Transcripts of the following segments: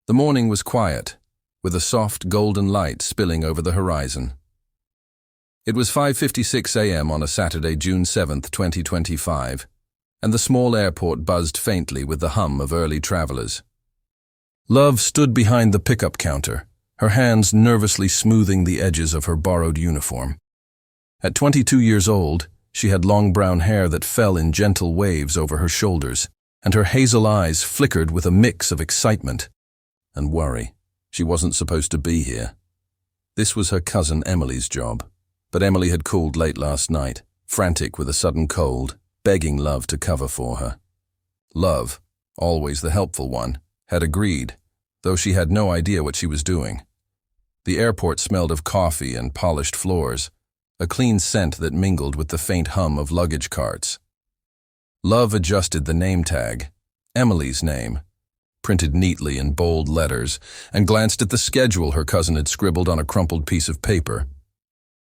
The morning was quiet, with a soft golden light spilling over the horizon. It was 5:56 a.m. on a Saturday, June 7, 2025, and the small airport buzzed faintly with the hum of early travelers. Love stood behind the pickup counter, her hands nervously smoothing the edges of her borrowed uniform. At 22 years old, she had long brown hair that fell in gentle waves over her shoulders, and her hazel eyes flickered with a mix of excitement and worry. She wasn't supposed to be here. This was her cousin Emily's job, but Emily had called late last night, frantic with a sudden cold, begging Love to cover for her. Love, always the helpful one, had agreed, though she had no idea what she was doing. The airport smelled of coffee and polished floors, a clean scent that mingled with the faint hum of luggage carts. Love adjusted the name tag, Emily's name, printed neatly in bold letters, and glanced at the schedule her cousin had scribbled on a crumpled piece of paper.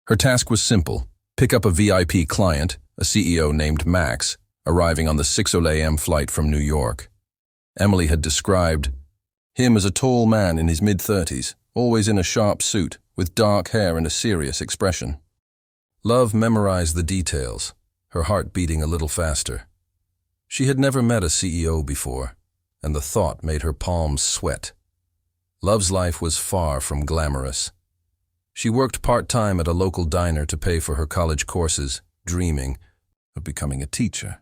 Her task was simple: pick up a VIP client, a CEO named Max, arriving on the 6:00 a.m. flight from New York. Emily had described him as a tall man in his mid-30s, always in a sharp suit, with dark hair and a serious expression. Love memorized the details, her heart beating a little faster. She had never met a CEO before, and the thought made her palms sweat. Love's life was far from glamorous. She worked part-time at a local diner to pay for her college courses, dreaming of becoming a teacher.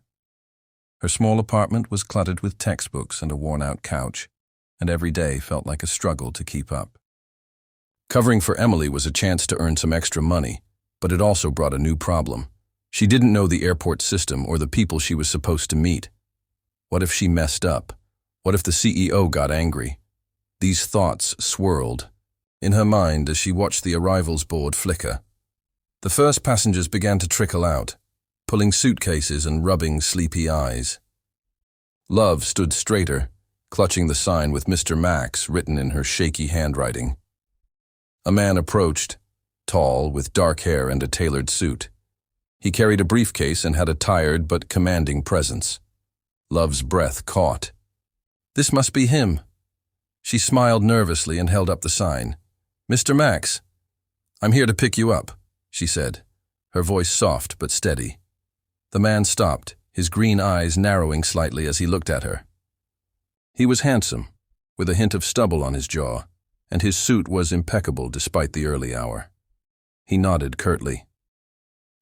Her small apartment was cluttered with textbooks and a worn-out couch, and every day felt like a struggle to keep up. Covering for Emily was a chance to earn some extra money, but it also brought a new problem. She didn't know the airport system or the people she was supposed to meet. What if she messed up? What if the CEO got angry? These thoughts swirled in her mind as she watched the arrivals board flicker. The first passengers began to trickle out, pulling suitcases and rubbing sleepy eyes. Love stood straighter, clutching the sign with Mr. Max written in her shaky handwriting. A man approached, tall, with dark hair and a tailored suit. He carried a briefcase and had a tired but commanding presence. Love's breath caught. This must be him. She smiled nervously and held up the sign. "Mr. Max, I'm here to pick you up," she said, her voice soft but steady. The man stopped, his green eyes narrowing slightly as he looked at her. He was handsome, with a hint of stubble on his jaw, and his suit was impeccable despite the early hour. He nodded curtly.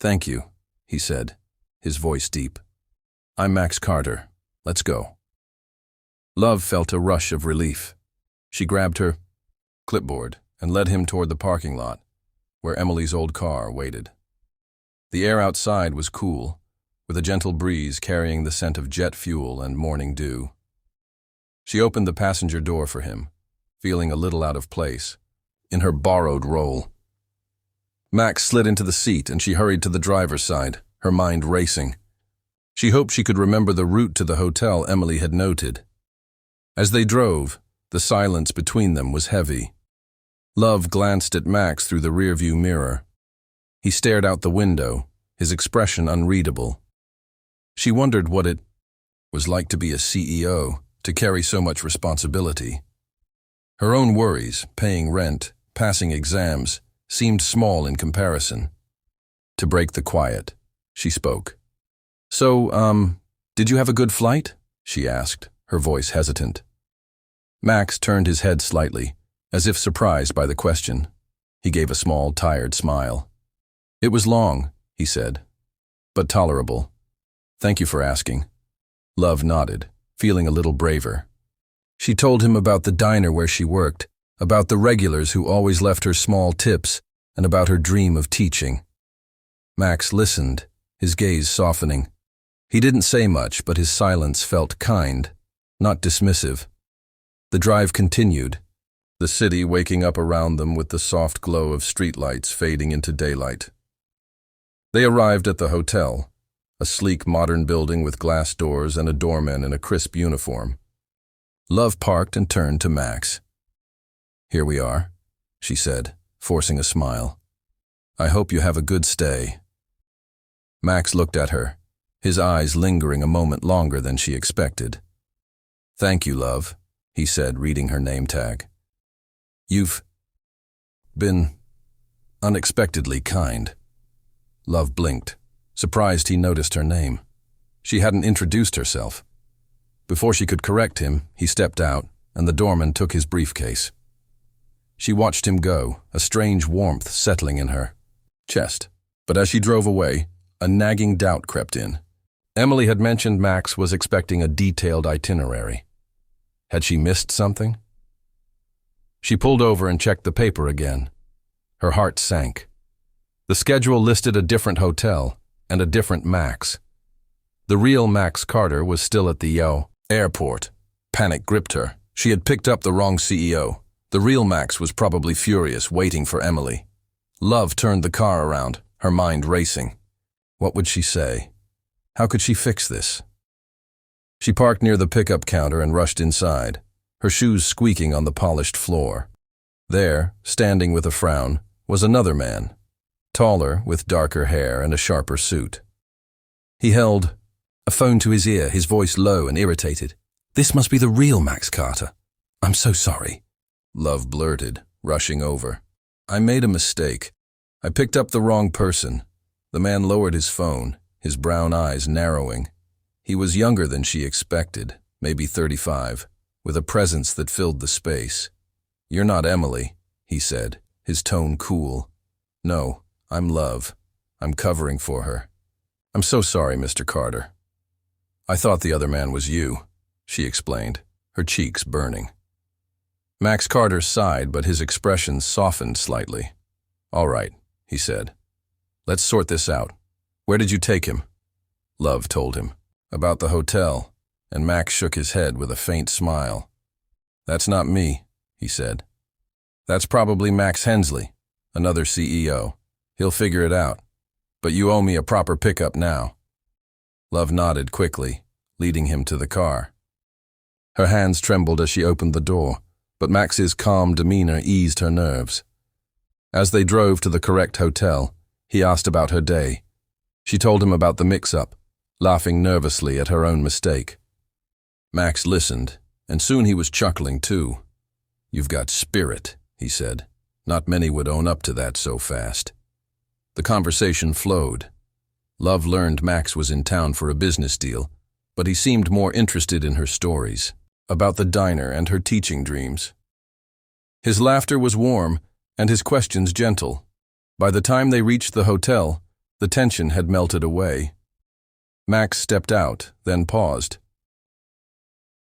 "Thank you," he said, his voice deep. "I'm Max Carter. Let's go." Love felt a rush of relief. She grabbed her clipboard and led him toward the parking lot, where Emily's old car waited. The air outside was cool, with a gentle breeze carrying the scent of jet fuel and morning dew. She opened the passenger door for him, feeling a little out of place, in her borrowed role. Max slid into the seat and she hurried to the driver's side, her mind racing. She hoped she could remember the route to the hotel Emily had noted. As they drove, the silence between them was heavy. Love glanced at Max through the rearview mirror. He stared out the window, his expression unreadable. She wondered what it was like to be a CEO, to carry so much responsibility. Her own worries, paying rent, passing exams, seemed small in comparison. To break the quiet, she spoke. "So, did you have a good flight?" she asked, her voice hesitant. Max turned his head slightly, as if surprised by the question. He gave a small, tired smile. "It was long," he said, "but tolerable. Thank you for asking." Love nodded, feeling a little braver. She told him about the diner where she worked, about the regulars who always left her small tips, and about her dream of teaching. Max listened, his gaze softening. He didn't say much, but his silence felt kind, not dismissive. The drive continued, the city waking up around them with the soft glow of streetlights fading into daylight. They arrived at the hotel, a sleek modern building with glass doors and a doorman in a crisp uniform. Love parked and turned to Max. "Here we are," she said, forcing a smile. "I hope you have a good stay." Max looked at her, his eyes lingering a moment longer than she expected. "Thank you, love," he said, reading her name tag. You've been unexpectedly kind. Love blinked, surprised he noticed her name. She hadn't introduced herself. Before she could correct him, he stepped out, and the doorman took his briefcase. She watched him go, a strange warmth settling in her chest. But as she drove away, a nagging doubt crept in. Emily had mentioned Max was expecting a detailed itinerary. Had she missed something? She pulled over and checked the paper again. Her heart sank. The schedule listed a different hotel and a different Max. The real Max Carter was still at the Yale airport. Panic gripped her. She had picked up the wrong CEO. The real Max was probably furious, waiting for Emily. Love turned the car around, her mind racing. What would she say? How could she fix this? She parked near the pickup counter and rushed inside, her shoes squeaking on the polished floor. There, standing with a frown, was another man, taller, with darker hair and a sharper suit. He held a phone to his ear, his voice low and irritated. "This must be the real Max Carter. I'm so sorry," Love blurted, rushing over. "I made a mistake. I picked up the wrong person." The man lowered his phone, his brown eyes narrowing. He was younger than she expected, maybe 35, with a presence that filled the space. "You're not Emily," he said, his tone cool. "No, I'm Love. I'm covering for her." "I'm so sorry, Mr. Carter." "I thought the other man was you," she explained, her cheeks burning. Max Carter sighed, but his expression softened slightly. "All right," he said. "Let's sort this out. Where did you take him?" Love told him. "About the hotel," and Max shook his head with a faint smile. "That's not me," he said. "That's probably Max Hensley, another CEO. He'll figure it out. But you owe me a proper pickup now." Love nodded quickly, leading him to the car. Her hands trembled as she opened the door, but Max's calm demeanor eased her nerves. As they drove to the correct hotel, he asked about her day. She told him about the mix-up, laughing nervously at her own mistake. Max listened, and soon he was chuckling too. "You've got spirit," he said. "Not many would own up to that so fast." The conversation flowed. Love learned Max was in town for a business deal, but he seemed more interested in her stories, about the diner and her teaching dreams. His laughter was warm, and his questions gentle. By the time they reached the hotel, the tension had melted away. Max stepped out, then paused.